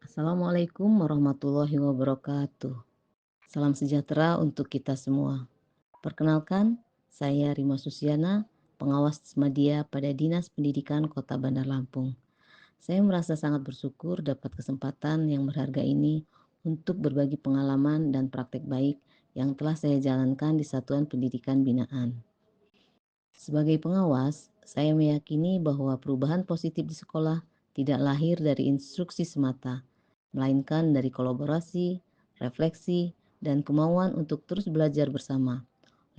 Assalamualaikum warahmatullahi wabarakatuh. Salam sejahtera untuk kita semua. Perkenalkan, saya Rima Susiana, pengawas Media pada Dinas Pendidikan Kota Bandar Lampung. Saya merasa sangat bersyukur dapat kesempatan yang berharga ini untuk berbagi pengalaman dan praktek baik yang telah saya jalankan di Satuan Pendidikan Binaan. Sebagai pengawas, saya meyakini bahwa perubahan positif di sekolah tidak lahir dari instruksi semata, melainkan dari kolaborasi, refleksi, dan kemauan untuk terus belajar bersama.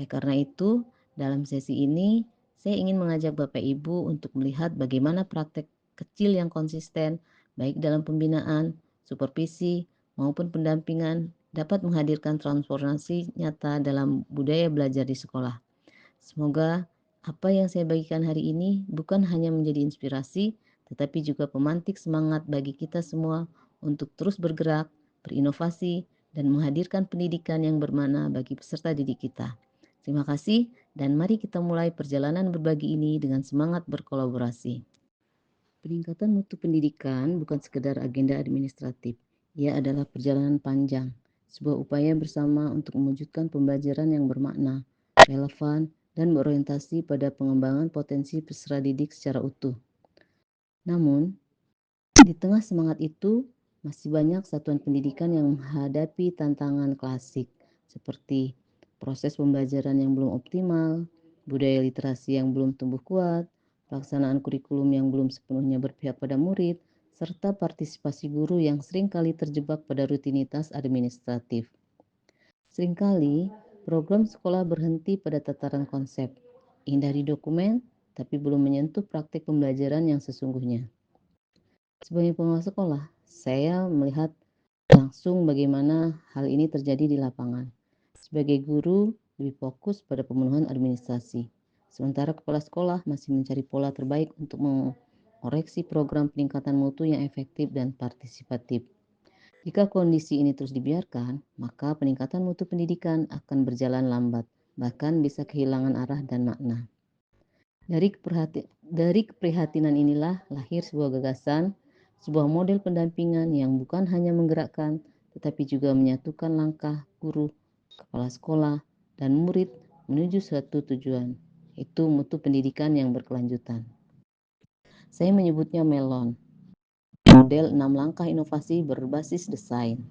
Oleh karena itu, dalam sesi ini, saya ingin mengajak Bapak Ibu untuk melihat bagaimana praktek kecil yang konsisten, baik dalam pembinaan, supervisi, maupun pendampingan, dapat menghadirkan transformasi nyata dalam budaya belajar di sekolah. Semoga apa yang saya bagikan hari ini bukan hanya menjadi inspirasi, tetapi juga pemantik semangat bagi kita semua untuk terus bergerak, berinovasi, dan menghadirkan pendidikan yang bermakna bagi peserta didik kita. Terima kasih, dan mari kita mulai perjalanan berbagi ini dengan semangat berkolaborasi. Peningkatan mutu pendidikan bukan sekedar agenda administratif, ia adalah perjalanan panjang, sebuah upaya bersama untuk mewujudkan pembelajaran yang bermakna, relevan, dan berorientasi pada pengembangan potensi peserta didik secara utuh. Namun, di tengah semangat itu, masih banyak satuan pendidikan yang menghadapi tantangan klasik seperti proses pembelajaran yang belum optimal, budaya literasi yang belum tumbuh kuat, pelaksanaan kurikulum yang belum sepenuhnya berpihak pada murid, serta partisipasi guru yang seringkali terjebak pada rutinitas administratif. Seringkali, program sekolah berhenti pada tataran konsep, indah di dokumen, tapi belum menyentuh praktik pembelajaran yang sesungguhnya. Sebagai pengawas sekolah, saya melihat langsung bagaimana hal ini terjadi di lapangan. Sebagai guru, lebih fokus pada pemenuhan administrasi, sementara kepala sekolah masih mencari pola terbaik untuk mengoreksi program peningkatan mutu yang efektif dan partisipatif. Jika kondisi ini terus dibiarkan, maka peningkatan mutu pendidikan akan berjalan lambat, bahkan bisa kehilangan arah dan makna. Dari keprihatinan inilah lahir sebuah gagasan, sebuah model pendampingan yang bukan hanya menggerakkan, tetapi juga menyatukan langkah guru, kepala sekolah, dan murid menuju suatu tujuan, yaitu mutu pendidikan yang berkelanjutan. Saya menyebutnya MELON, model 6 langkah inovasi berbasis desain.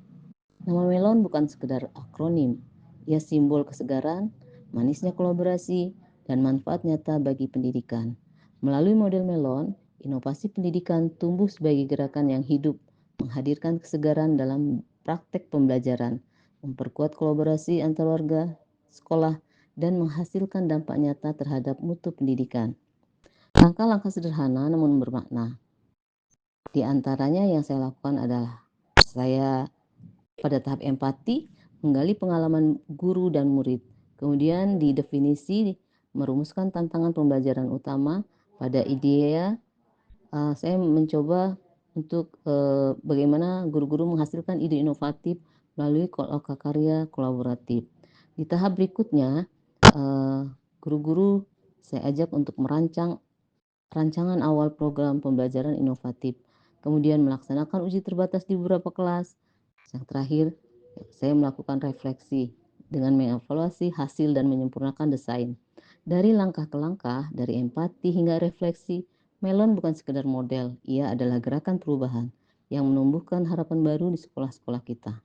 Nama MELON bukan sekedar akronim, ia simbol kesegaran, manisnya kolaborasi, dan manfaat nyata bagi pendidikan. Melalui model MELON, inovasi pendidikan tumbuh sebagai gerakan yang hidup, menghadirkan kesegaran dalam praktek pembelajaran, memperkuat kolaborasi antar warga, sekolah, dan menghasilkan dampak nyata terhadap mutu pendidikan. Langkah-langkah sederhana namun bermakna. Di antaranya yang saya lakukan adalah saya pada tahap empati, menggali pengalaman guru dan murid. Kemudian di definisi, merumuskan tantangan pembelajaran utama. Pada idea, saya mencoba untuk bagaimana guru-guru menghasilkan ide inovatif melalui karya kolaboratif. Di tahap berikutnya, guru-guru saya ajak untuk merancang rancangan awal program pembelajaran inovatif, kemudian melaksanakan uji terbatas di beberapa kelas. Yang terakhir, saya melakukan refleksi dengan mengevaluasi hasil dan menyempurnakan desain. Dari langkah ke langkah, dari empati hingga refleksi, Melon bukan sekedar model, ia adalah gerakan perubahan yang menumbuhkan harapan baru di sekolah-sekolah kita.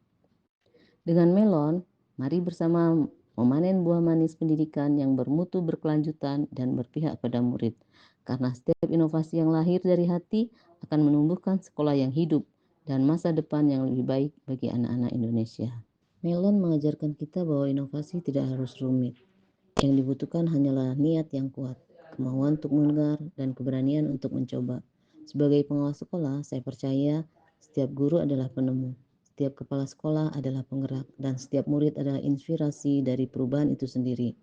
Dengan Melon, mari bersama memanen buah manis pendidikan yang bermutu berkelanjutan dan berpihak pada murid. Karena setiap inovasi yang lahir dari hati akan menumbuhkan sekolah yang hidup dan masa depan yang lebih baik bagi anak-anak Indonesia. Melon mengajarkan kita bahwa inovasi tidak harus rumit. Yang dibutuhkan hanyalah niat yang kuat, kemauan untuk mendengar, dan keberanian untuk mencoba. Sebagai pengawas sekolah, saya percaya setiap guru adalah penemu, setiap kepala sekolah adalah penggerak, dan setiap murid adalah inspirasi dari perubahan itu sendiri.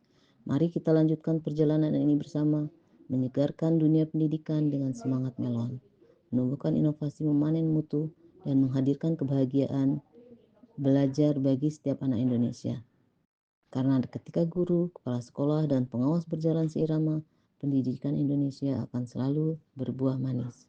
Mari kita lanjutkan perjalanan ini bersama, menyegarkan dunia pendidikan dengan semangat Melon, menumbuhkan inovasi memanen mutu, dan menghadirkan kebahagiaan belajar bagi setiap anak Indonesia. Karena ketika guru, kepala sekolah, dan pengawas berjalan seirama, pendidikan Indonesia akan selalu berbuah manis.